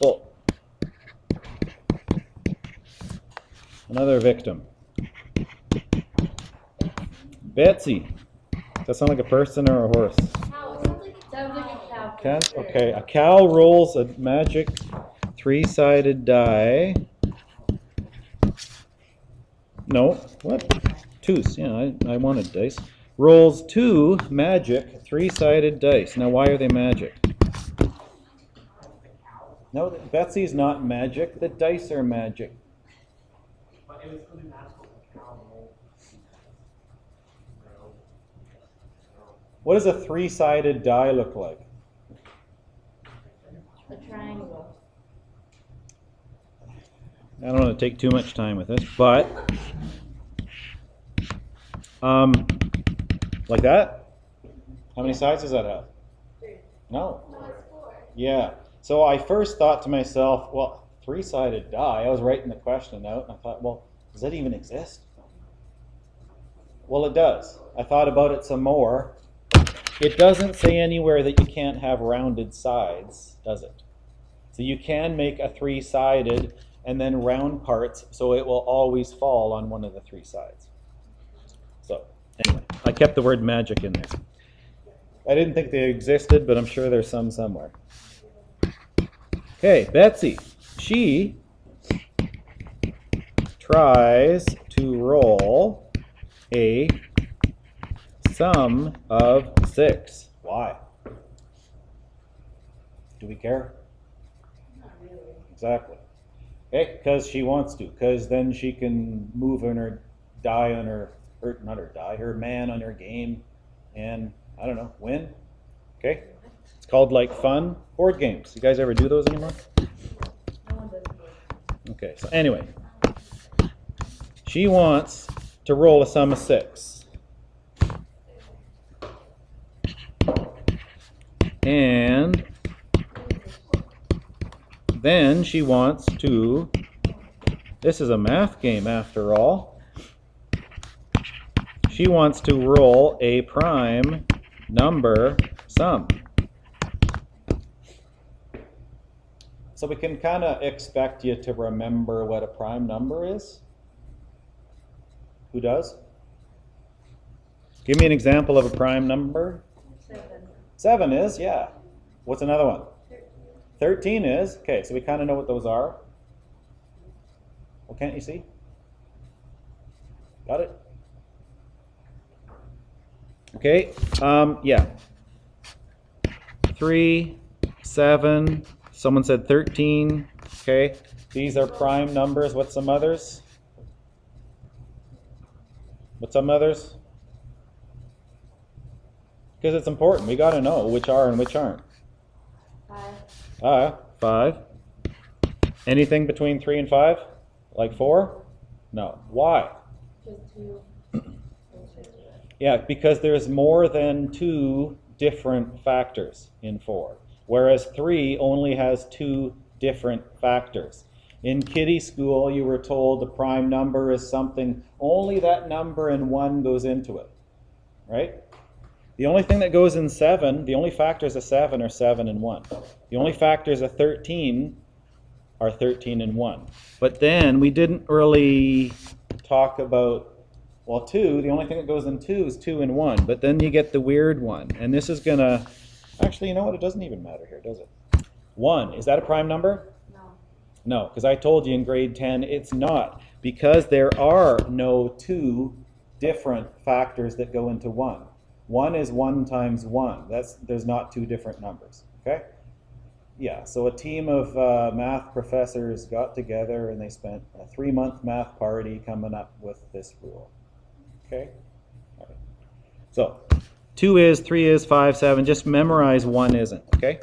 Oh. Another victim. Betsy. Does that sound like a person or a horse? Cow. Sounds like a cow. Cow? Okay, a cow rolls a magic three-sided die. No, what? Twos, yeah, I wanted dice. Rolls two magic three-sided dice. Now, why are they magic? No, Betsy's not magic. The dice are magic. But it was really magical. What does a three-sided die look like? A triangle. I don't want to take too much time with this, but like that? How many sides does that have? 3. No. No, it's 4. Yeah. So I first thought to myself, well, three-sided die. I was writing the question out, and I thought, well, does that even exist? Well, it does. I thought about it some more. It doesn't say anywhere that you can't have rounded sides, does it? So you can make a three-sided and then round parts, so it will always fall on one of the three sides. So anyway, I kept the word magic in there. I didn't think they existed, but I'm sure there's some somewhere. Okay, Betsy. She tries to roll a sum of 6. Why? Do we care? Not really. Exactly. Okay, because she wants to. Because then she can move on her die on her, or not her die, her man on her game, and I don't know, win. Okay, it's called like fun board games. You guys ever do those anymore? No one does it. Okay, so anyway, she wants to roll a sum of 6. And then she wants to, this is a math game after all, she wants to roll a prime number sum. So we can kind of expect you to remember what a prime number is. Who does? Give me an example of a prime number. 7. 7 is, yeah. What's another one? 13. 13 is. Okay, so we kind of know what those are. Well, can't you see? Got it? Okay, yeah. 3, 7, someone said 13. Okay, these are prime numbers. What's some others? What's some others? Because it's important. We got to know which are and which aren't. 5. 5. Anything between 3 and 5? Like 4? No. Why? Just 2. Yeah, because there's more than 2 different factors in 4. Whereas 3 only has 2 different factors. In kiddie school, you were told the prime number is something, only that number and 1 goes into it. Right? The only thing that goes in 7, the only factors of 7 are 7 and 1. The only factors of 13 are 13 and 1. But then we didn't really talk about, well, 2, the only thing that goes in 2 is 2 and 1. But then you get the weird one. And this is going to, actually, you know what? It doesn't even matter here, does it? 1, is that a prime number? No. No, because I told you in grade 10 it's not. Because there are no 2 different factors that go into 1. 1 is 1 times 1. There's not 2 different numbers. Okay? Yeah, so a team of math professors got together and they spent a 3-month math party coming up with this rule. Okay? All right. So 2 is, 3 is, 5, 7. Just memorize 1 isn't. Okay?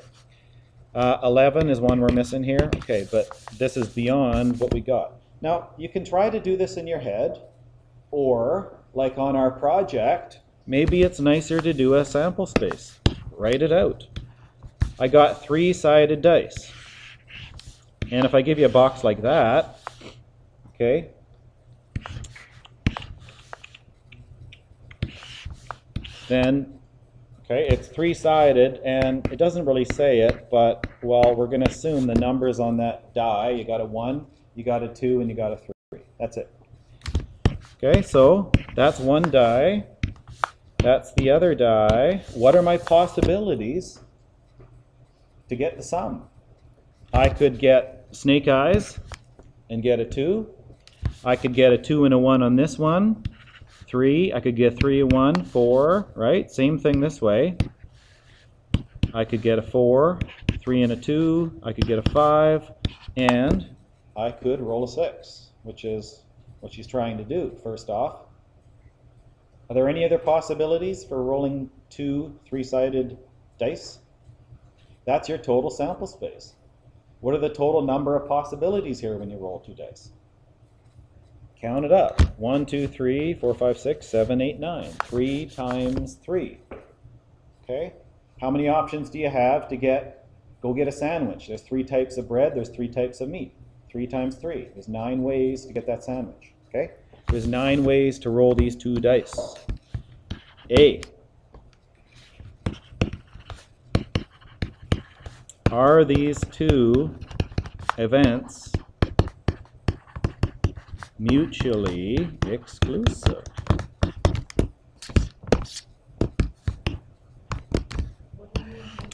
11 is one we're missing here. Okay, but this is beyond what we got. Now, you can try to do this in your head, or like on our project, maybe it's nicer to do a sample space. Write it out. I got 3-sided dice. And if I give you a box like that, okay, then, okay, it's 3-sided, and it doesn't really say it, but Well, we're going to assume the numbers on that die. You got a 1, you got a 2, and you got a 3. That's it. Okay, so that's one die. That's the other die. What are my possibilities to get the sum? I could get snake eyes and get a 2. I could get a 2 and a 1 on this one. 3. I could get 3 and 1. 4. Right? Same thing this way. I could get a 4. 3 and a 2. I could get a 5. And I could roll a 6, which is what she's trying to do, first off. Are there any other possibilities for rolling 2 3-sided dice? That's your total sample space. What are the total number of possibilities here when you roll 2 dice? Count it up. 1, 2, 3, 4, 5, 6, 7, 8, 9. 3 times 3. Okay? How many options do you have to go get a sandwich? There's 3 types of bread. There's 3 types of meat. 3 times 3. There's 9 ways to get that sandwich. Okay? There's 9 ways to roll these 2 dice. A. Are these 2 events mutually exclusive?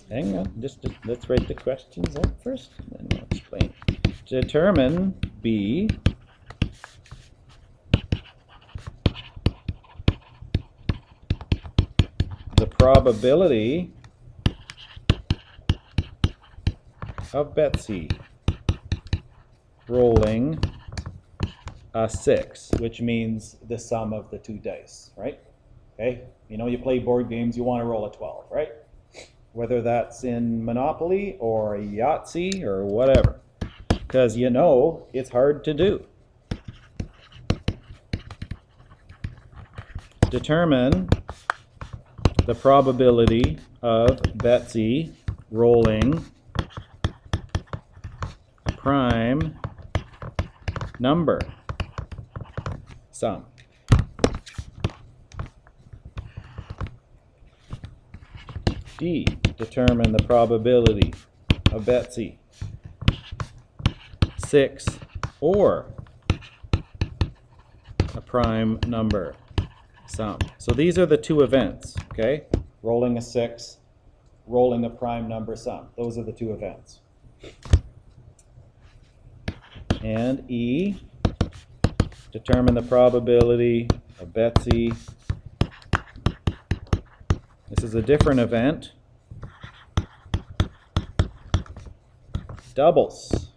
Hang on, just let's write the questions out first, and then I'll explain. Determine B. The probability of Betsy rolling a 6, which means the sum of the 2 dice, right? Okay, you know, you play board games, you want to roll a 12, right? Whether that's in Monopoly or Yahtzee or whatever, because you know it's hard to do. Determine the probability of Betsy rolling a prime number sum. D. Determine the probability of Betsy 6 or a prime number sum. So these are the 2 events, okay? Rolling a 6, rolling a prime number sum. Those are the 2 events. And E. Determine the probability of Betsy. This is a different event. Doubles.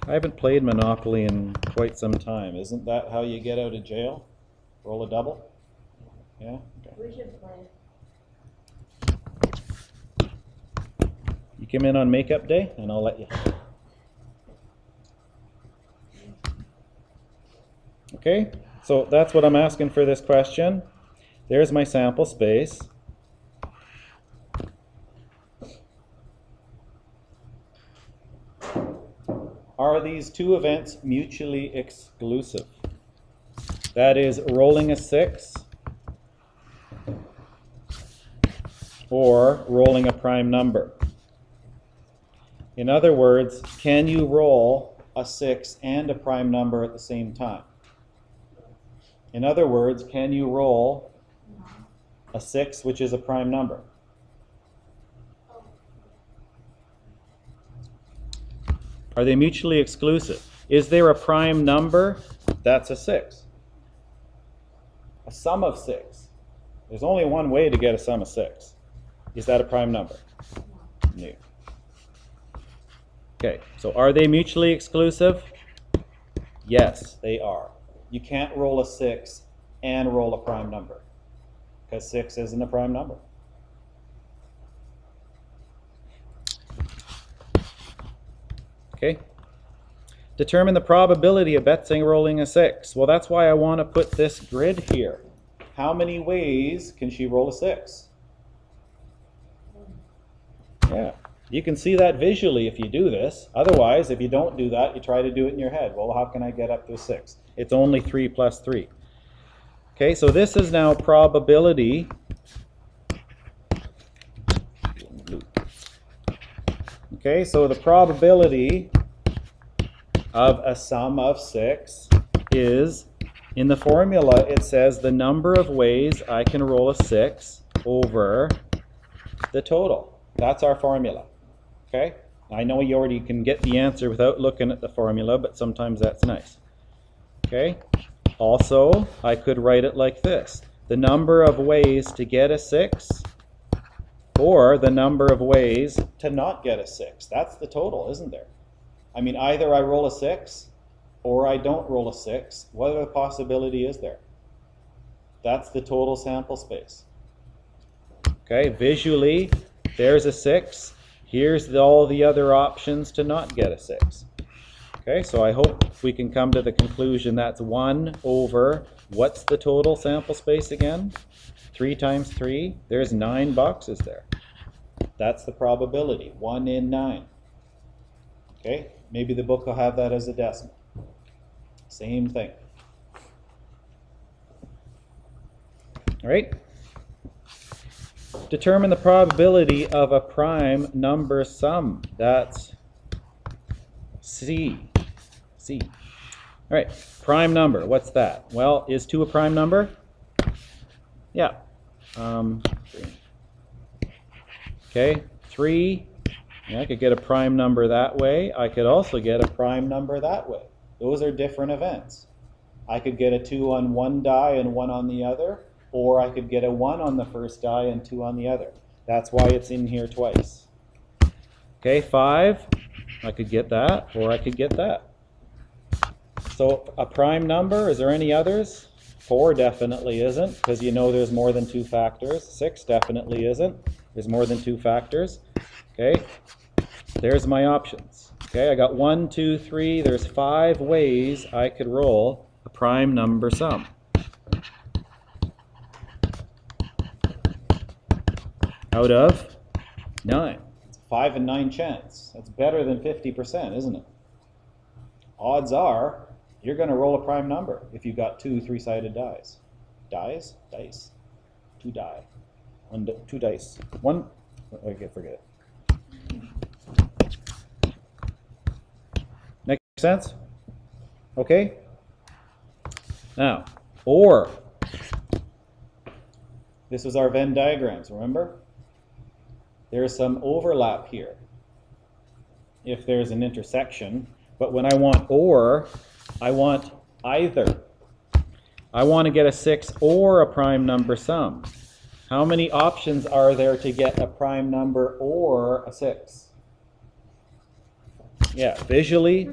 I haven't played Monopoly in quite some time. Isn't that how you get out of jail? Roll a double? Yeah? Okay. We should play. You come in on makeup day and I'll let you. Okay, so that's what I'm asking for this question. There's my sample space. Are these 2 events mutually exclusive? That is, rolling a 6 or rolling a prime number. In other words, can you roll a 6 and a prime number at the same time? In other words, can you roll a 6, which is a prime number? Are they mutually exclusive? Is there a prime number? That's a 6. A sum of 6. There's only one way to get a sum of 6. Is that a prime number? No. Okay, so are they mutually exclusive? Yes, they are. You can't roll a 6 and roll a prime number, because 6 isn't a prime number. Okay. Determine the probability of Betsy rolling a 6. Well, that's why I want to put this grid here. How many ways can she roll a 6? Yeah. You can see that visually if you do this. Otherwise, if you don't do that, you try to do it in your head. Well, how can I get up to a 6? It's only 3 plus 3. Okay, so this is now probability Okay, so the probability of a sum of 6 is, in the formula, it says the number of ways I can roll a 6 over the total. That's our formula. Okay? I know you already can get the answer without looking at the formula, but sometimes that's nice. Okay? Also, I could write it like this. The number of ways to get a 6 or the number of ways to not get a 6. That's the total, isn't there? I mean, either I roll a 6 or I don't roll a 6. What other possibility is there? That's the total sample space. Okay, visually, there's a 6. Here's all the other options to not get a 6. Okay, so I hope we can come to the conclusion that's 1 over, what's the total sample space again? 3 times 3, there's 9 boxes there. That's the probability, 1 in 9. Okay, maybe the book will have that as a decimal. Same thing. All right. Determine the probability of a prime number sum. That's C. C. All right, prime number, what's that? Well, is 2 a prime number? Yeah. 3. Okay, 3. Yeah, I could get a prime number that way. I could also get a prime number that way. Those are different events. I could get a 2 on one die and 1 on the other, or I could get a 1 on the first die and 2 on the other. That's why it's in here twice. Okay, 5, I could get that, or I could get that. So a prime number, is there any others? 4 definitely isn't, because you know there's more than 2 factors. 6 definitely isn't. There's more than 2 factors. Okay, there's my options. Okay, I got 1, 2, 3. There's 5 ways I could roll a prime number sum. Out of 9. It's 5 in 9 chance. That's better than 50%, isn't it? Odds are you're going to roll a prime number if you've got 2 3-sided dice. Dice? Dice. 2 die. 2 dice. 1. Okay, forget it. Make sense? Okay? Now, or. This is our Venn diagrams, remember? There's some overlap here if there's an intersection, but when I want or, I want either. I want to get a 6 or a prime number sum. How many options are there to get a prime number or a 6? Yeah, visually,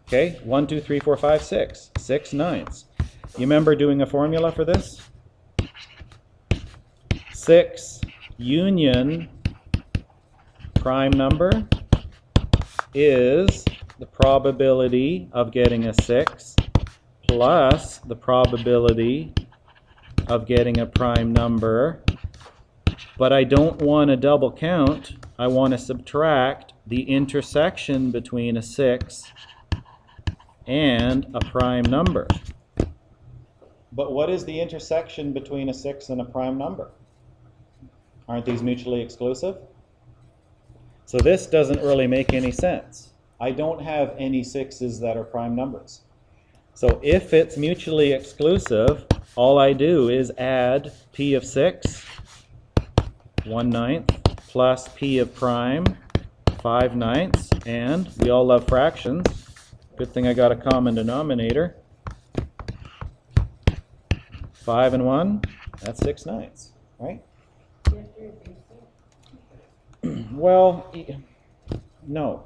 okay, 1, 2, 3, 4, 5, 6. 6 ninths. You remember doing a formula for this? 6 union prime number is the probability of getting a 6 plus the probability of getting a prime number, but I don't want to double count. I want to subtract the intersection between a 6 and a prime number. But what is the intersection between a 6 and a prime number? Aren't these mutually exclusive? So this doesn't really make any sense. I don't have any 6s that are prime numbers. So if it's mutually exclusive, all I do is add p of 6, 1/9, plus p of prime, 5/9, and we all love fractions. Good thing I got a common denominator. 5 and 1, that's 6/9, right? Well, no.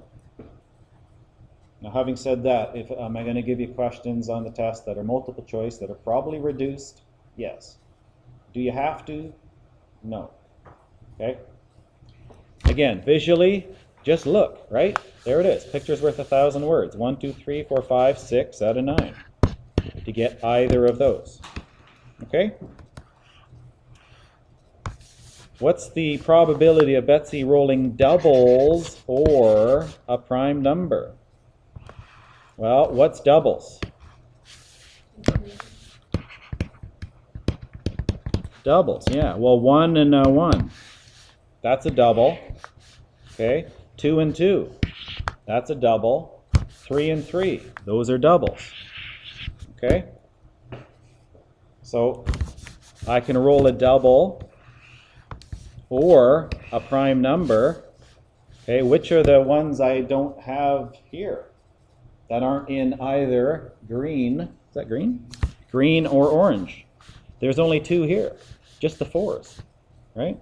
Now, having said that, if am I going to give you questions on the test that are multiple choice that are probably reduced? Yes. Do you have to? No. Okay. Again, visually, just look, right? There it is. Picture's worth 1,000 words. 1, 2, 3, 4, 5, 6 out of 9 to get either of those. Okay. What's the probability of Betsy rolling doubles or a prime number? Well, what's doubles? Doubles, yeah. Well, 1 and 1. That's a double. Okay. 2 and 2, that's a double. 3 and 3, those are doubles. Okay? So I can roll a double or a prime number. Okay, which are the ones I don't have here that aren't in either green? Is that green? Green or orange. There's only 2 here, just the 4s, right?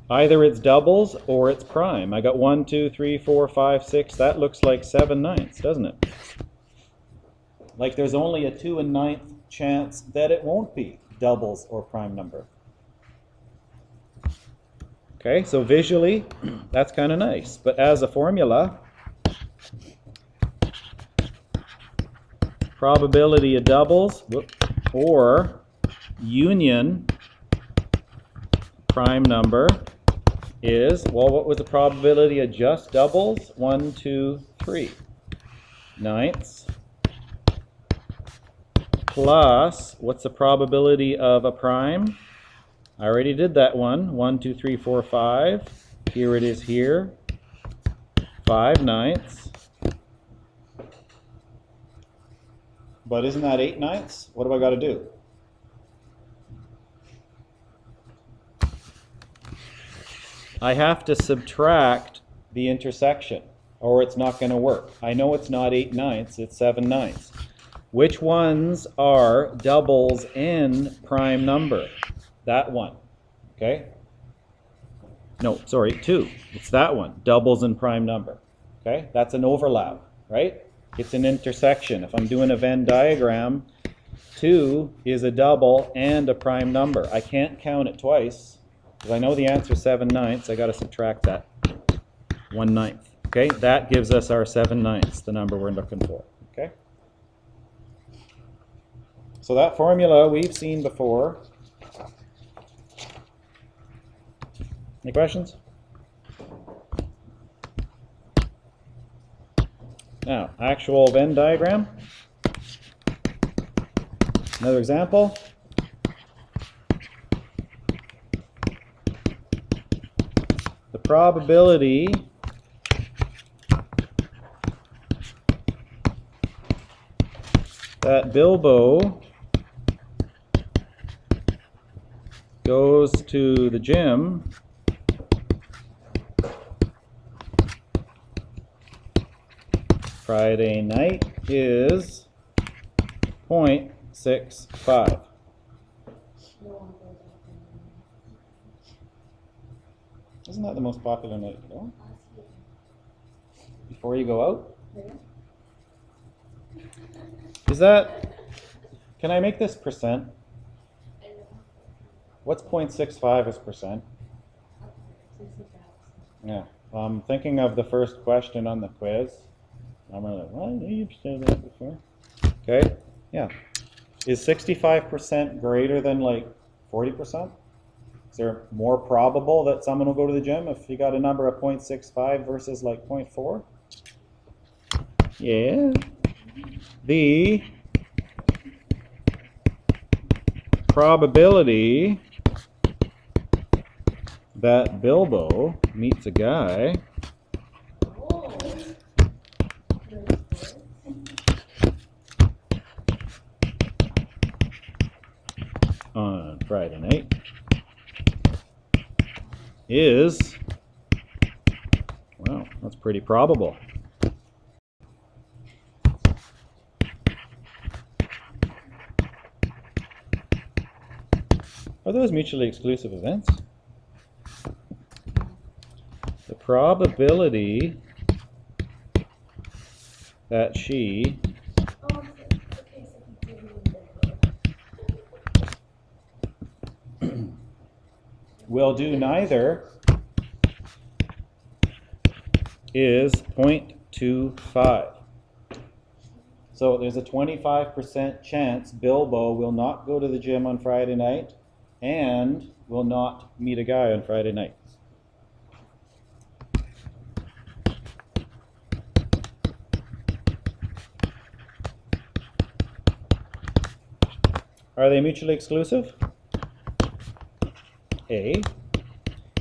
Either it's doubles or it's prime. I got 1, 2, 3, 4, 5, 6. That looks like 7 ninths, doesn't it? Like there's only a 2 and 9th chance that it won't be doubles or prime number. Okay, so visually, that's kind of nice. But as a formula, probability of doubles or union prime number is, well, what was the probability of just doubles? 1, 2, 3. Ninths plus, what's the probability of a prime? I already did that one. 1, 2, 3, 4, 5. Here it is here. 5 ninths. But isn't that 8 ninths? What do I got to do? I have to subtract the intersection, or it's not going to work. I know it's not 8 ninths, it's 7 ninths. Which ones are doubles in prime number? That one, okay? No, sorry, 2. It's that one, doubles in prime number, okay? That's an overlap, right? It's an intersection. If I'm doing a Venn diagram, 2 is a double and a prime number. I can't count it twice, because I know the answer is 7 ninths. I got to subtract that 1 ninth, okay? That gives us our 7 ninths, the number we're looking for, okay? So that formula we've seen before. Any questions? Now, actual Venn diagram. Another example. The probability that Bilbo goes to the gym Friday night is 0.65. Isn't that the most popular night to go? Before you go out? Is that, can I make this percent? What's 0.65 as percent? Yeah, I'm thinking of the first question on the quiz. I'm like, well, you've said that before. Okay, yeah. Is 65% greater than like 40%? Is there more probable that someone will go to the gym if you got a number of 0.65 versus like 0.4? Yeah. The probability that Bilbo meets a guy on Friday night is, wow, that's pretty probable. Are those mutually exclusive events? The probability that she will do neither is 0.25. So there's a 25% chance Bilbo will not go to the gym on Friday night and will not meet a guy on Friday night. Are they mutually exclusive? A.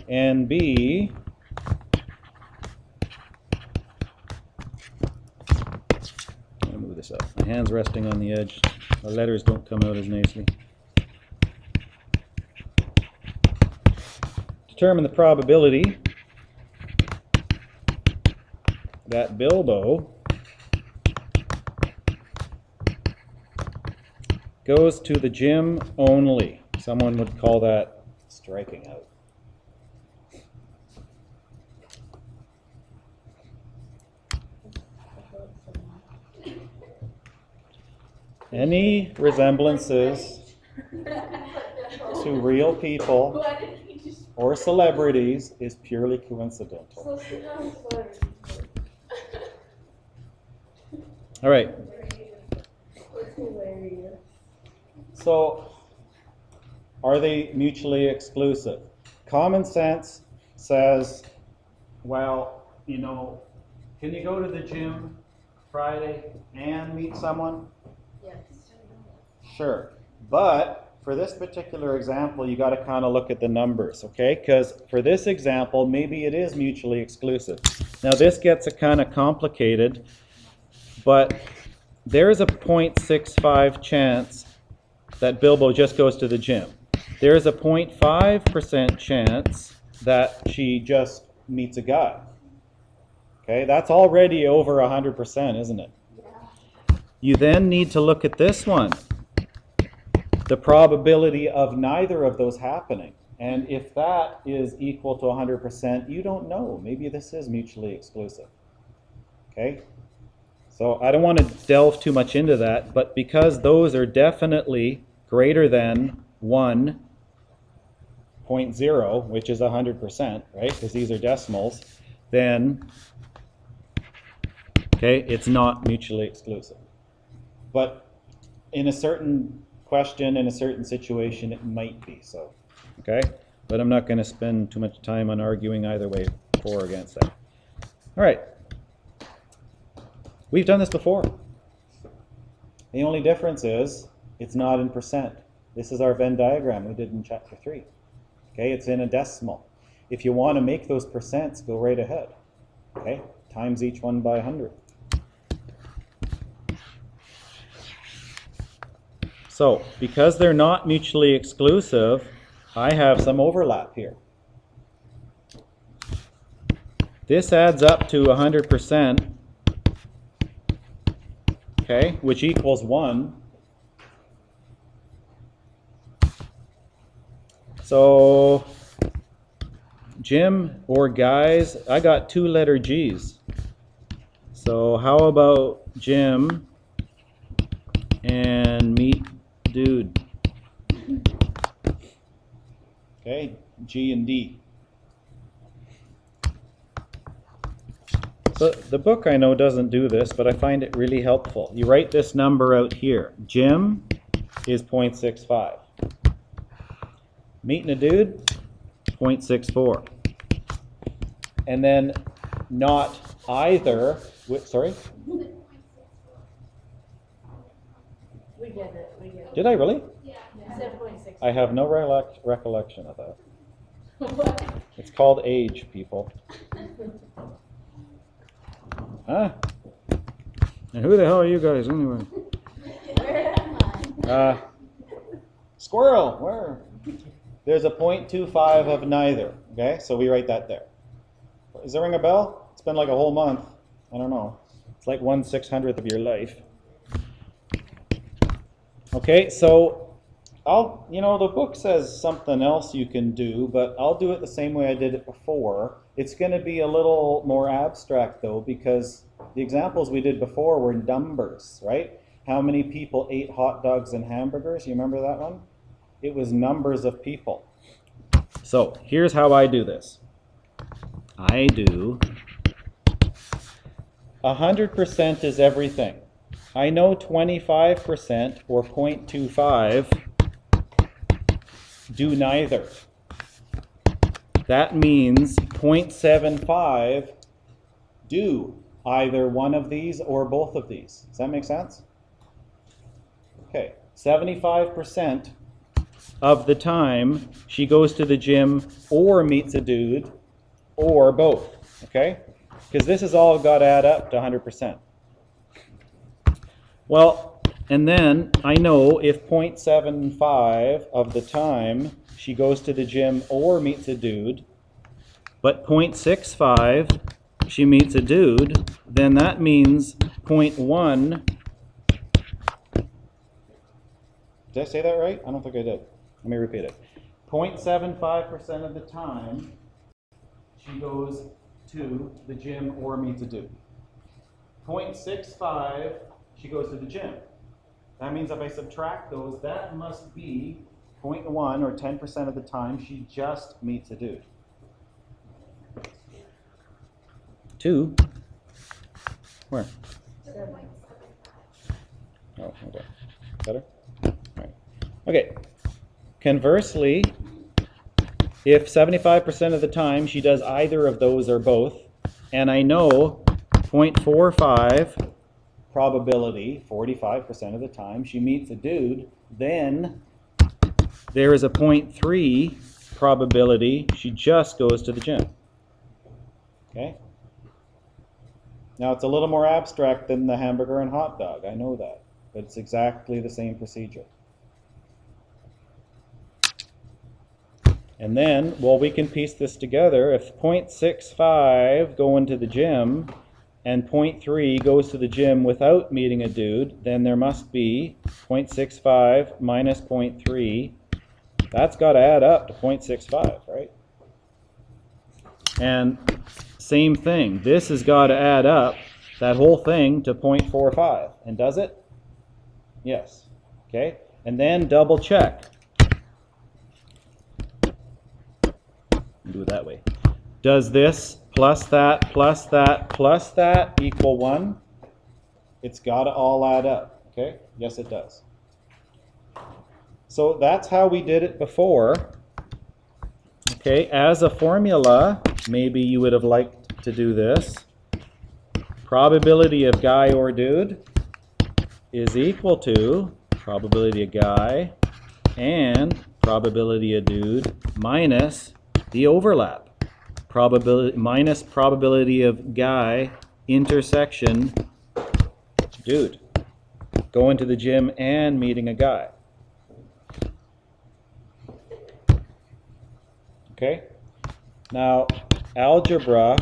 And B, hand's resting on the edge. The letters don't come out as nicely. Determine the probability that Bilbo goes to the gym only. Someone would call that striking out. Any resemblances to real people or celebrities is purely coincidental. All right. So, are they mutually exclusive? Common sense says, well, you know, can you go to the gym Friday and meet someone? Yes. Sure. But for this particular example, you got to kind of look at the numbers, okay? Because for this example, maybe it is mutually exclusive. Now, this gets a kind of complicated, but there's a 0.65 chance that Bilbo just goes to the gym. There's a 0.5% chance that she just meets a guy. Okay, that's already over 100%, isn't it? Yeah. You then need to look at this one. The probability of neither of those happening. And if that is equal to 100%, you don't know. Maybe this is mutually exclusive. Okay? So I don't want to delve too much into that, but because those are definitely greater than 1.0, which is 100%, right? Because these are decimals, then, okay, it's not mutually exclusive. But in a certain question, in a certain situation, it might be so, okay? But I'm not going to spend too much time on arguing either way, for or against that. All right. We've done this before. The only difference is it's not in percent. This is our Venn diagram we did in chapter 3. Okay, it's in a decimal. If you want to make those percents, go right ahead. Okay, times each one by 100. So, because they're not mutually exclusive, I have some overlap here. This adds up to 100%. Okay, which equals 1. So, Jim or guys, I got 2 letter G's. So how about Jim and meet dude? Okay, G and D. So the book I know doesn't do this, but I find it really helpful. You write this number out here. Jim is 0.65. Meeting a dude, 0.64. And then not either, sorry? We get it, we get it. Did I really? Yeah. 7.6. I have no recollection of that. What? It's called age, people. Huh? And who the hell are you guys anyway? Where am I? Squirrel, where? There's a 0.25 of neither, okay? So we write that there. Does that ring a bell? It's been like a whole month. I don't know. It's like 1/600th of your life. Okay, so the book says something else you can do, but I'll do it the same way I did it before. It's going to be a little more abstract though, because the examples we did before were numbers, right? How many people ate hot dogs and hamburgers? You remember that one? It was numbers of people. So here's how I do this. I do 100% is everything. I know 25% or 0.25 do neither. That means 0.75 do either one of these or both of these. Does that make sense? Okay, 75% of the time she goes to the gym or meets a dude or both, okay? Because this has all got to add up to 100%. Well, and then I know if 0.75 of the time she goes to the gym or meets a dude, but 0.65 she meets a dude, then that means 0.1. Did I say that right? I don't think I did. Let me repeat it. 0.75% of the time she goes to the gym or meets a dude. 0.65 she goes to the gym. That means if I subtract those, that must be 0.1 or 10% of the time she just meets a dude. 2. Where? Oh, okay. Better? All right. Okay. Conversely, if 75% of the time she does either of those or both, and I know 0.45 probability, 45% of the time she meets a dude, then there is a 0.3 probability she just goes to the gym. Okay? Now it's a little more abstract than the hamburger and hot dog, I know that, but it's exactly the same procedure. And then, well, we can piece this together. If 0.65 go into the gym and 0.3 goes to the gym without meeting a dude, then there must be 0.65 minus 0.3. That's got to add up to 0.65, right? And same thing. This has got to add up, that whole thing, to 0.45. And does it? Yes. Okay? And then double check. Do it that way. Does this plus that plus that plus that equal 1? It's got to all add up. Okay? Yes, it does. So that's how we did it before. Okay, as a formula, maybe you would have liked to do this. Probability of guy or dude is equal to probability of guy and probability of dude minus the overlap. Probability minus probability of guy intersection dude. Going to the gym and meeting a guy. Okay? Now, algebra,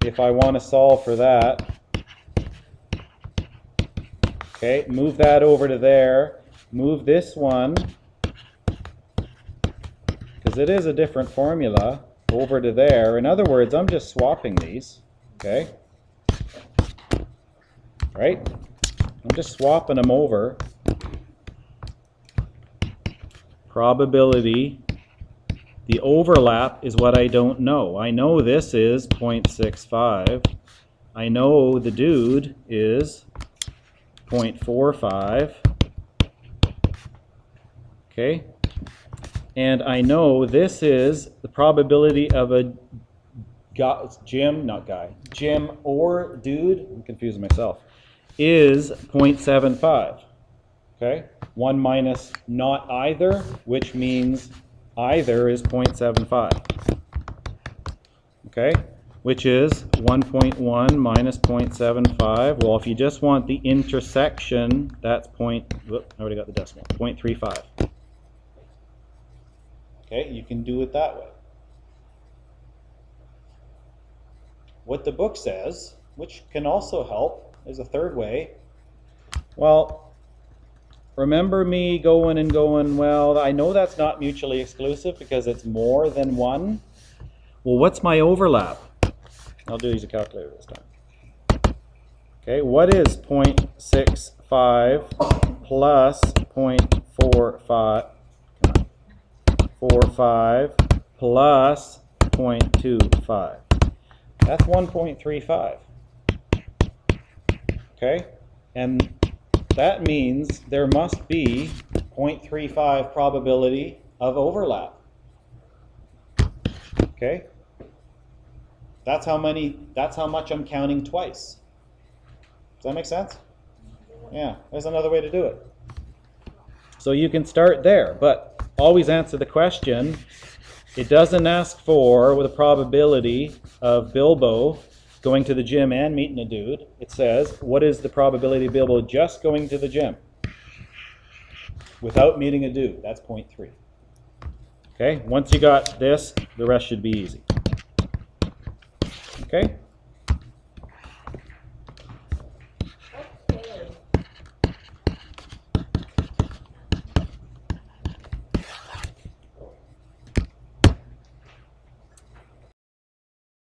if I want to solve for that, okay, move that over to there. Move this one, because it is a different formula, over to there. In other words, I'm just swapping these, okay? Right? I'm just swapping them over. Probability. The overlap is what I don't know. I know this is 0.65. I know the dude is 0.45. Okay? And I know this is the probability of a gym or dude, I'm confusing myself, is 0.75. Okay? 1 minus not either, which means either is 0.75. Okay? Which is 1.1 minus 0.75. Well, if you just want the intersection, that's I already got the decimal, 0.35. Okay, you can do it that way. What the book says, which can also help, is a third way. Well, remember me going, well, I know that's not mutually exclusive because it's more than 1. Well, what's my overlap? I'll do use a calculator this time. Okay, what is 0.65 plus 0.45? 45 plus 0.25. That's 1.35. Okay? And that means there must be 0.35 probability of overlap. Okay? That's how much I'm counting twice. Does that make sense? Yeah, there's another way to do it. So you can start there, but always answer the question. It doesn't ask for the probability of Bilbo going to the gym and meeting a dude, it says, what is the probability of being able to just going to the gym without meeting a dude? That's 0.3. Okay, once you got this, the rest should be easy. Okay?